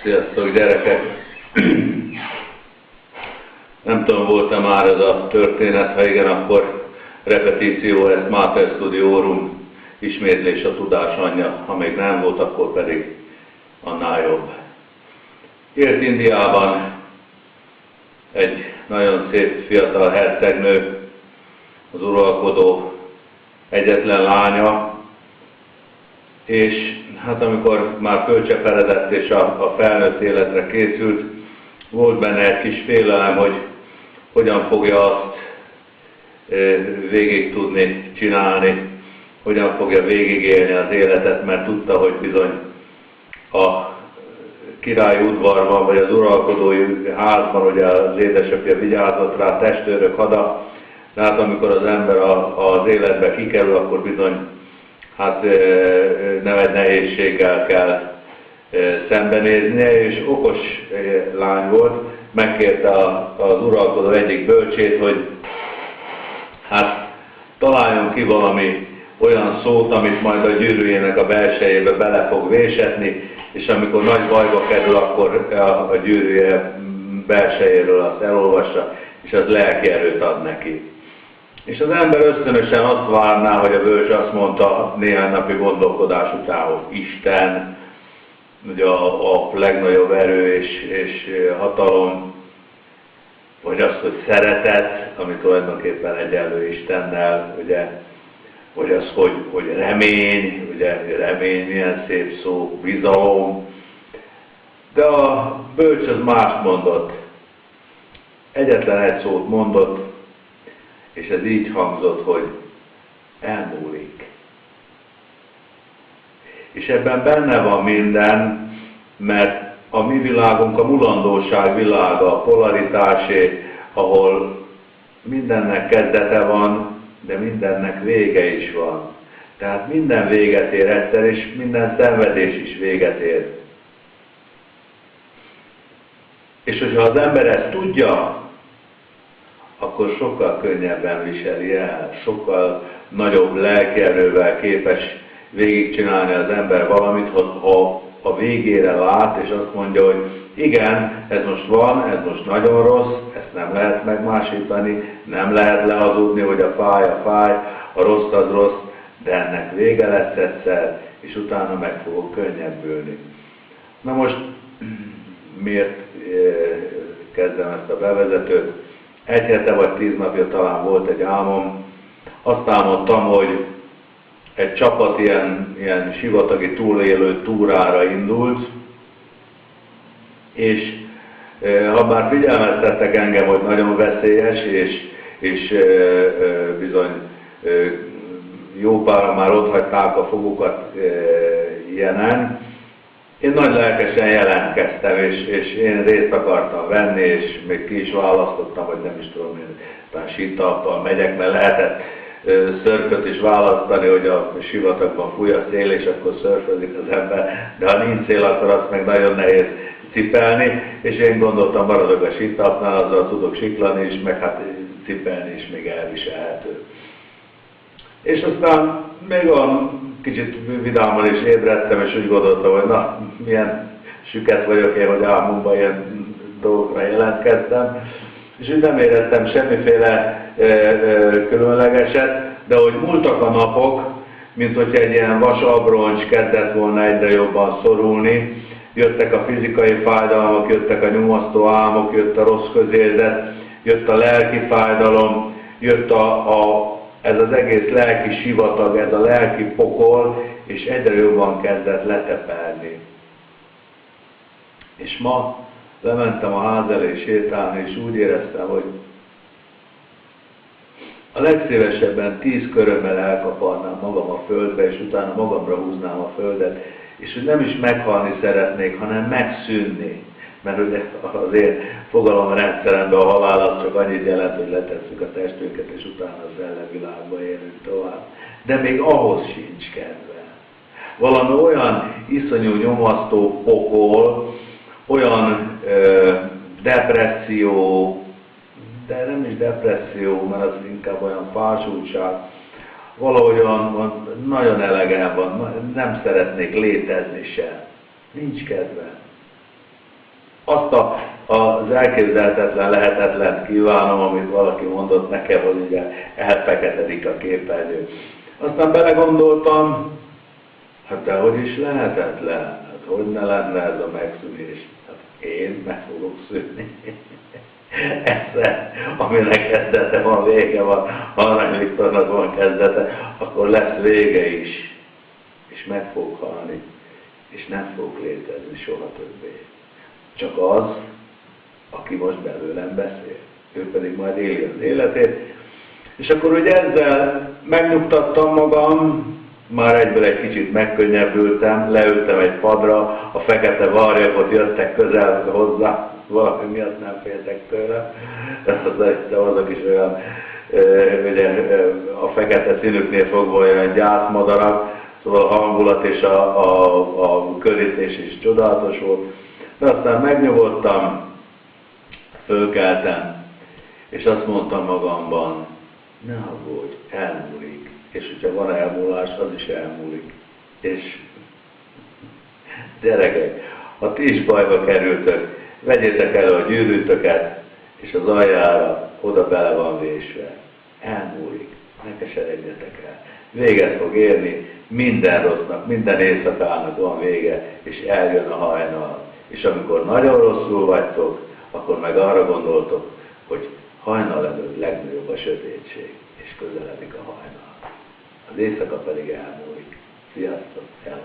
Sziasztok, gyerekek! Nem tudom, volt-e már ez a történet, ha igen, akkor repetíció est mater studiorum, ismétlés a tudás anyja, ha még nem volt, akkor pedig annál jobb. Élt Indiában egy nagyon szép fiatal hercegnő, az uralkodó egyetlen lánya, és hát amikor már fölcseperedett és a felnőtt életre készült, volt benne egy kis félelem, hogy hogyan fogja azt végig tudni csinálni, hogyan fogja végigélni az életet, mert tudta, hogy bizony a királyi udvarban, vagy az uralkodói házban, ugye az édesapja vigyázott rá, testőrök hada, de hát amikor az ember az életbe kikerül, akkor bizony hát nem egy nehézséggel kell szembenéznie, és okos lány volt, megkérte az uralkodó egyik bölcsét, hogy hát találjon ki valami olyan szót, amit majd a gyűrűjének a belsejébe bele fog vésetni, és amikor nagy bajba kerül, akkor a gyűrűje belsejéről azt elolvassa, és az lelki erőt ad neki. És az ember ösztönösen azt várná, hogy a bölcs azt mondta néhány napi gondolkodás után, hogy Isten, ugye a legnagyobb erő és hatalom, vagy azt, hogy szeretet, ami tulajdonképpen egyenlő Istennel, ugye, vagy az, hogy remény, ugye remény, milyen szép szó, bizalom. De a bölcs az mást mondott. Egyetlen egy szót mondott, és ez így hangzott, hogy elmúlik. És ebben benne van minden, mert a mi világunk a mulandóság világa, a polaritásé, ahol mindennek kezdete van, de mindennek vége is van. Tehát minden véget ér egyszer, és minden szenvedés is véget ér. És hogyha az ember ezt tudja, akkor sokkal könnyebben viseli el, sokkal nagyobb lelkierővel képes végigcsinálni az ember valamit, ha a végére lát, és azt mondja, hogy igen, ez most van, ez most nagyon rossz, ezt nem lehet megmásítani, nem lehet lehazudni, hogy a fáj, a rossz az rossz, de ennek vége lesz egyszer, és utána meg fogok könnyebbülni. Na most, miért kezdem ezt a bevezetőt? Egy hete vagy 10 napja talán volt egy álmom. Azt álmodtam, hogy egy csapat ilyen sivatagi túlélő túrára indult, és ha bár figyelmeztettek engem, hogy nagyon veszélyes, és bizony jó páran már otthagyták a fogukat ilyenen, én nagy lelkesen jelentkeztem, és én részt akartam venni, és még ki is választottam, hogy nem is tudom, én talán sítappal megyek, mert lehetett szörföt is választani, hogy a sivatagban fúj a szél, és akkor szörfözik az ember, de ha nincs szél, akkor azt meg nagyon nehéz cipelni, és én gondoltam, maradok a sítappnál, azzal tudok siklani is, meg hát cipelni is még elviselhető. És aztán még olyan kicsit vidáman is ébredtem, és úgy gondoltam, hogy na, milyen süket vagyok én, hogy álmomban ilyen dolgokra jelentkeztem. És úgy nem éreztem semmiféle különlegeset, de hogy múltak a napok, mint hogy egy ilyen vasabroncs kezdett volna egyre jobban szorulni, jöttek a fizikai fájdalmak, jöttek a nyomasztó álmok, jött a rossz közérzet, jött a lelki fájdalom, jött ez az egész lelki sivatag, ez a lelki pokol, és egyre jobban kezdett letepelni. És ma lementem a ház elé sétálni, és úgy éreztem, hogy a legszívesebben 10 körömmel elkaparnám magam a földbe, és utána magamra húznám a földet, és hogy nem is meghalni szeretnék, hanem megszűnni. Mert ugye azért fogalomrendszeremben a halál az csak annyit jelent, hogy letesszük a testünket, és utána az szellemvilágban élünk tovább. De még ahhoz sincs kedve. Valami olyan iszonyú nyomasztó pokol, olyan depresszió, de nem is depresszió, mert az inkább olyan fásultság, valahogy olyan nagyon elegem van, nem szeretnék létezni sem. Nincs kedve. azt az elképzelhetetlen, lehetetlen kívánom, amit valaki mondott nekem, hogy ugye elfeketedik a képernyő. Aztán belegondoltam, hát de hogy is lehetetlen, hát hogy ne lenne ez a megszűnés? Hát én meg fogok szűnni. Ezzel, aminek kezdete van, vége van, Arany Viktornak van kezdete, akkor lesz vége is. És meg fog halni, és nem fog létezni soha többé. Csak az, aki most belőlem beszél. Ő pedig majd éli az életét. És akkor ugye ezzel megnyugtattam magam, már egyből egy kicsit megkönnyebbültem, leültem egy padra, a fekete varjakot jöttek közel hozzá, valami miatt nem féltek tőle, de azok is olyan, ugye a fekete színüknél fogva olyan gyászmadarak, szóval a hangulat és a körítés is csodálatos volt. De aztán megnyugodtam, fölkeltem, és azt mondtam magamban, ne aggódj, elmúlik. És hogyha van elmúlás, az is elmúlik. És gyerekek, ha ti is bajba kerültök, vegyétek elő a gyűrűtöket, és az aljára oda bele van vésve. Elmúlik, ne keseredjetek el. Véget fog érni, minden rossznak, minden éjszakának van vége, és eljön a hajnal. És amikor nagyon rosszul vagytok, akkor meg arra gondoltok, hogy hajnal előtt legnagyobb a sötétség, és közeledik a hajnal. Az éjszaka pedig elmúlik. Sziasztok! Hello.